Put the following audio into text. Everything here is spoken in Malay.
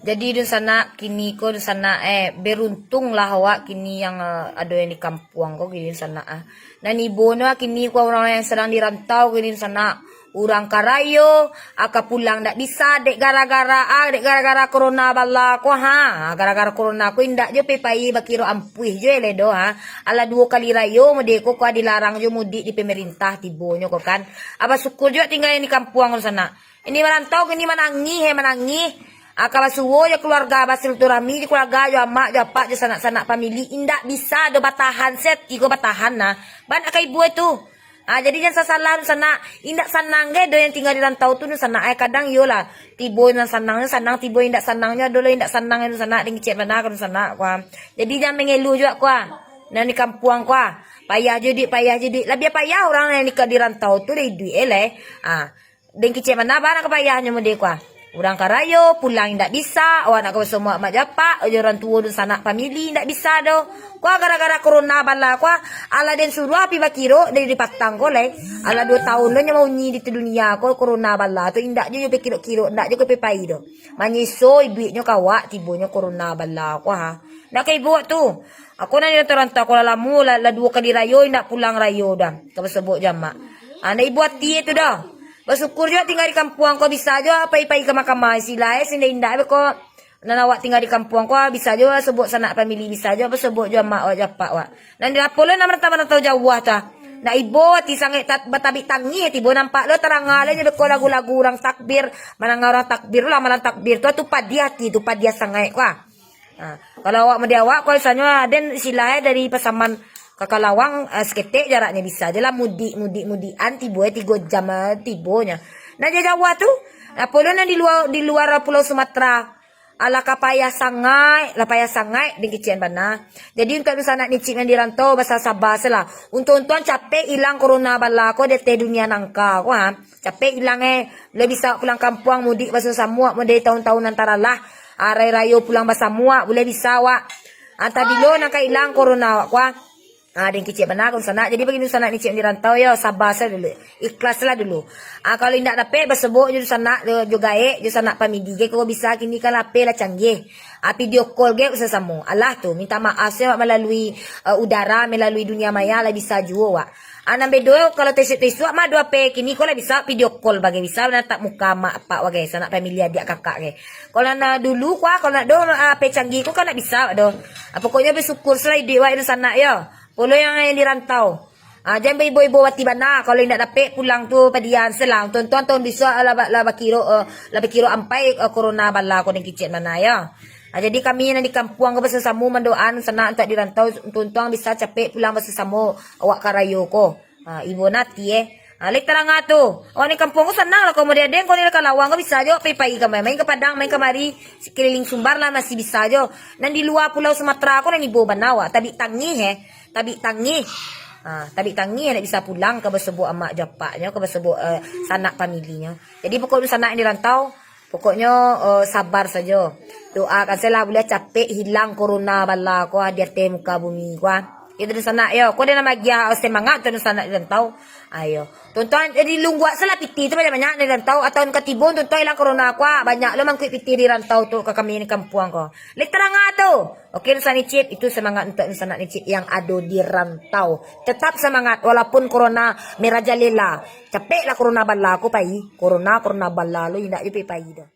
Jadi dun sana kini ko dun sana beruntung lah awak kini yang ada yang di kampung ko kini dun sana Dan ibu na kini ko orang yang sedang dirantau kini dun sana urang karayo aka pulang ndak bisa dek gara-gara corona bala ko gara-gara corona ko indak je pepai bakiro ampuih je ledo ala 2 kali rayo mode ko dilarang je mudik di pemerintah tibonyo ko kan apa syukur juga tinggal di kampung dun sana ini merantau kini menangi Akabasuwo ya keluarga basilturami di keluarga yo mak yo pak yo sanak-sanak family indak bisa do batahan set tigo batahan ban akai ibu itu jadi jangan salah sana indak sanang ge do yang tinggal di rantau tu sana kadang yo lah tibo yang sanang tibo indak sanangnya dulu indak sanang itu sana ding cek mana kan sana kwa jadi jangan mengelu juga kwa nan di kampung kwa payah jadi lebih payah orang yang di rantau tu dei duit ding cek mana bana kepayahnya mode kwa Urang karayo, pulang ndak bisa, awak nak kau semua mak japa, orang tua dan sanak family ndak bisa do. Kau gara-gara corona bala kau, ala den suruh api bakiro dari dipatang kau leh. Ala 2 tahun lo mau nyi di dunia kau corona bala tu indak je pe kiro ndak je pe pai do. Manyiso duitnya kawak tibonya corona bala kau Ndak kai buat tu. Aku na ni rantau kau lamu la 2 kali rayo ndak pulang rayo dah. Kau sebut jamak. Anda ibu hati tu dah. Bersyukur juga tinggal di kampung kau bisa aja pai-pai ke mahkamah sila sinda-inda kau nanawak tinggal di kampung kau bisa aja sebut sanak family bisa aja sebut juga mak awak japak wak dan di lapor lo nama tahu jauh ta nak ibu ti sangat batabi tangi ti bo nampak lo terang ale je ko lagu-lagu orang takbir mana orang takbir lah malam takbir tu padia tu padia sangat kau kalau awak medi awak kau misalnya den sila dari Pasaman Kakalawang seketik jaraknya bisa je lah mudian tibo 3 jam tibonya. Nah Jawa tu, polo na di luar Pulau Sumatera. Ala kapaya sangai di kecian bana. Jadi untuk sana nicik yang dirantau bahasa Sabah lah. Untuk capek hilang corona bala ko dete dunia nangka ko Capek hilang boleh bisa pulang kampung mudik bahasa Samua mode tahun-tahun antara lah. Arai rayo pulang bahasa Samua boleh bisa wak. Tadi lo nangka hilang corona wak Ding kecil benar sana. Jadi begini sana ni cik dirantau ya sabar saya dulu. Ikhlaslah dulu. Kalau indak dapat bersebut je sana juga je sana pamidi ke kau bisa kini kan ape lah canggih. Video call ge sesama. Allah tu minta maaf saya melalui udara melalui dunia maya lah bisa jua wak. Anam bedo kalau tes mah dua pe kini kau lah bisa video call bagi bisa natap muka mak apa wagai sana familia dia kakak ge. Kalau nak dulu kalau nak do ape canggih kau kan nak bisa do. Pokoknya bersyukur selai di wa sana ya. Polo yang dirantau. Jangan ibu-ibu wati bana kalau tidak dapat pulang tu padian selang. Tuan-tuan tahun bisa laba kiro ampai corona bala ko ning kicet mana ya. Jadi kami yang di kampung ko bersama mendoan sana untuk dirantau tuan-tuan bisa capek pulang bersama awak karayo ko. Ibu nati Lek terang tu. Awak ni kampung ko senang lah kau dia deng kau ni Kalawang ko bisa aja pai main ke Padang main kemari sekeliling Sumbar lah masih bisa aja. Dan di luar Pulau Sumatera ko nang ibu banawa tabi tangi tidak bisa pulang ke bersebut amak japaknya ke bersebut sanak familinya. Jadi pokoknya sanak yang dirantau pokoknya sabar saja. Doakan saya lah boleh capek hilang corona bala ko di atas muka bumi ko. Itu sana yo, kau dah nama dia semangat tu sana dirantau. Ayo, tuan-tuan di lungguak salah piti tu banyak di rantau atau ketibun tuan-tuan hilang corona ko banyak lo mangkui piti di rantau tu ke kami ni kampung ko. Lek terang tu. Okey Nusa Nicip itu semangat untuk Nusa Nicip yang ada di rantau. Tetap semangat walaupun corona merajalela. Capeklah corona bala ko pai. Corona bala lo indak je pai dah.